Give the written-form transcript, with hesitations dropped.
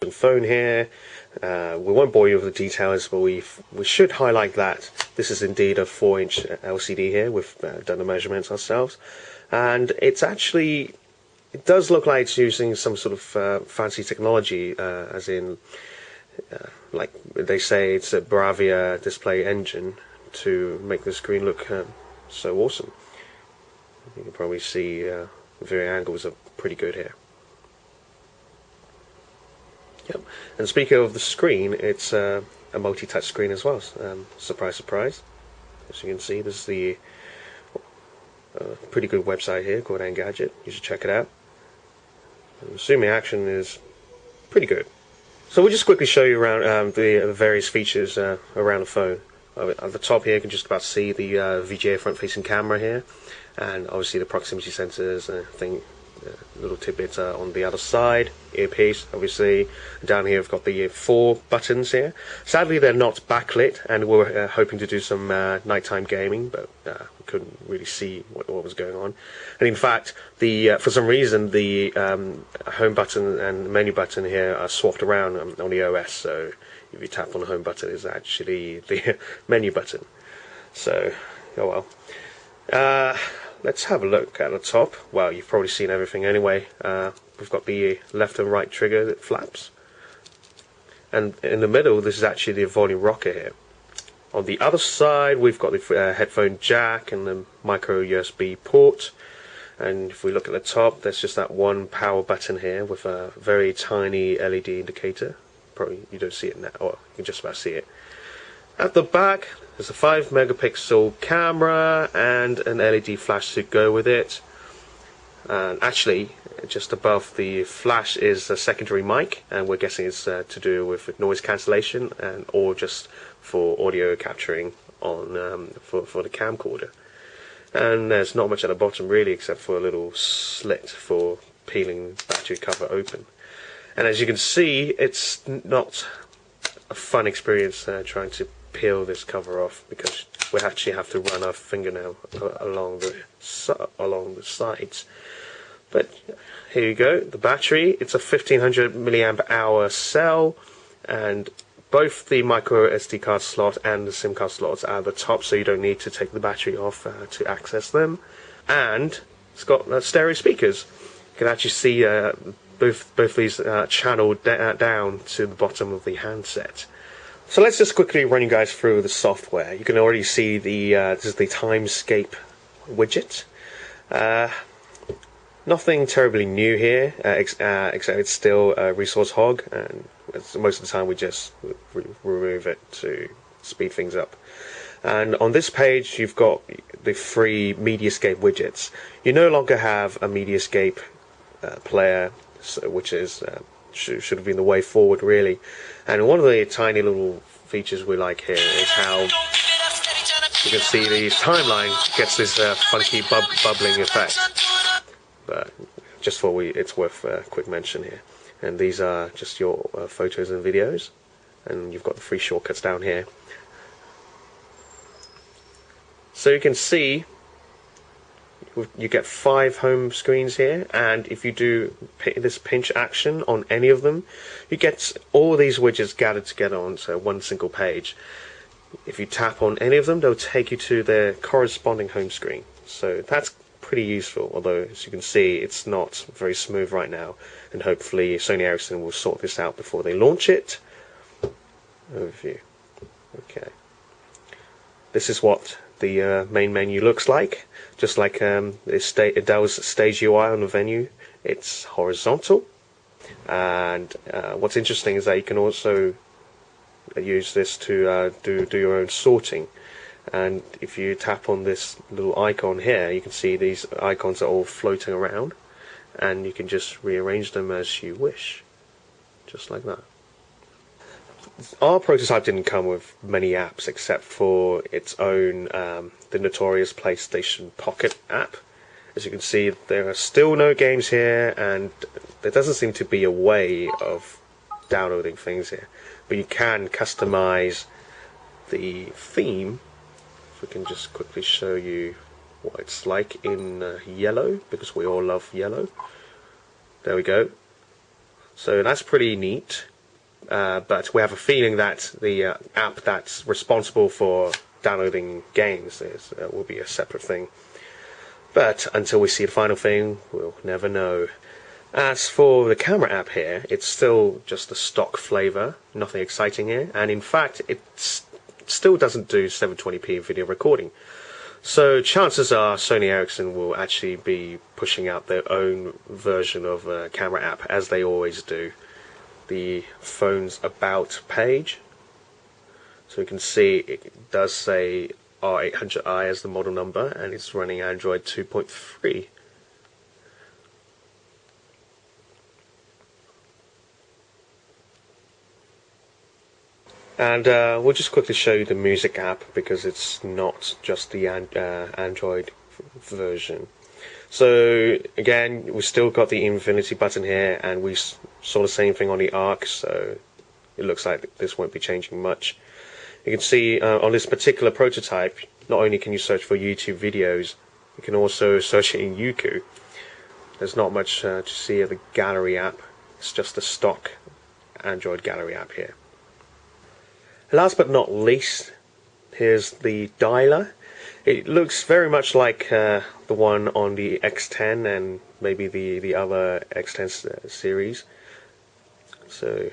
Samsung phone here. We won't bore you with the details, but we should highlight that this is indeed a 4-inch LCD here. We've done the measurements ourselves, and it does look like it's using some sort of fancy technology, as in, like they say, it's a Bravia display engine to make the screen look so awesome. You can probably see the viewing angles are pretty good here. Yep. And speaking of the screen, it's a multi-touch screen as well. Surprise, surprise. As you can see, this is the pretty good website here called Engadget. You should check it out. The zooming action is pretty good. So we'll just quickly show you around the various features around the phone. At the top here, you can just about see the VGA front-facing camera here, and obviously the proximity sensors and little tidbits on the other side. Earpiece, obviously. Down here we've got the 4 buttons here. Sadly they're not backlit, and we're hoping to do some nighttime gaming, but we couldn't really see what was going on. And in fact, for some reason the home button and menu button here are swapped around on the OS, so if you tap on the home button, it's actually the menu button. So, oh well. Let's have a look at the top. Well, you've probably seen everything anyway. We've got the left and right trigger that flaps. And in the middle, this is actually the volume rocker here. On the other side, we've got the headphone jack and the micro USB port. And if we look at the top, there's just that one power button here with a very tiny LED indicator. Probably you don't see it now, or you can just about see it. At the back, there's a 5-megapixel camera and an LED flash to go with it. And actually, just above the flash is a secondary mic, and we're guessing it's to do with noise cancellation or just for audio capturing on for the camcorder. And there's not much at the bottom really, except for a little slit for peeling the battery cover open. And as you can see, it's not a fun experience trying to peel this cover off, because we actually have to run our fingernail along the sides. But here you go, the battery. It's a 1500 milliamp hour cell, and both the micro SD card slot and the SIM card slots are at the top, so you don't need to take the battery off to access them. And it's got stereo speakers. You can actually see both these channeled down to the bottom of the handset. So let's just quickly run you guys through the software. You can already see this is the Timescape widget. Nothing terribly new here, except it's still a resource hog, and most of the time we just remove it to speed things up. And on this page you've got the free Mediascape widgets. You no longer have a Mediascape player, which is should have been the way forward really. And one of the tiny little features we like here is how you can see the timeline gets this funky bubbling effect. But just for it's worth a quick mention here. And these are just your photos and videos, and you've got the free shortcuts down here. So you can see you get 5 home screens here, and if you do this pinch action on any of them, you get all these widgets gathered together onto one single page. If you tap on any of them, they'll take you to their corresponding home screen. So that's pretty useful, although as you can see it's not very smooth right now, and hopefully Sony Ericsson will sort this out before they launch it. Overview. Okay. This is what the main menu looks like. Just like it does Stage UI on the Venue, it's horizontal. And what's interesting is that you can also use this to do your own sorting. And if you tap on this little icon here, you can see these icons are all floating around, and you can just rearrange them as you wish, just like that. Our prototype didn't come with many apps except for its own, the notorious PlayStation Pocket app. As you can see, there are still no games here, and there doesn't seem to be a way of downloading things here. But you can customize the theme. If we can just quickly show you what it's like in yellow, because we all love yellow. There we go. So that's pretty neat. but we have a feeling that the app that's responsible for downloading games will be a separate thing. But until we see the final thing, we'll never know. As for the camera app here, it's still just a stock flavor, nothing exciting here, and in fact it still doesn't do 720p video recording. So chances are Sony Ericsson will actually be pushing out their own version of a camera app, as they always do. The phone's about page, so you can see it does say R800i as the model number, and it's running Android 2.3. And we'll just quickly show you the music app, because it's not just the Android version. So again, we still got the infinity button here, and we saw the same thing on the Arc, so it looks like this won't be changing much. You can see on this particular prototype, not only can you search for YouTube videos, you can also search it in Youku. There's not much to see of the gallery app. It's just a stock Android gallery app here. Last but not least, here's the dialer. It looks very much like the one on the X10 and maybe the other X10 series. So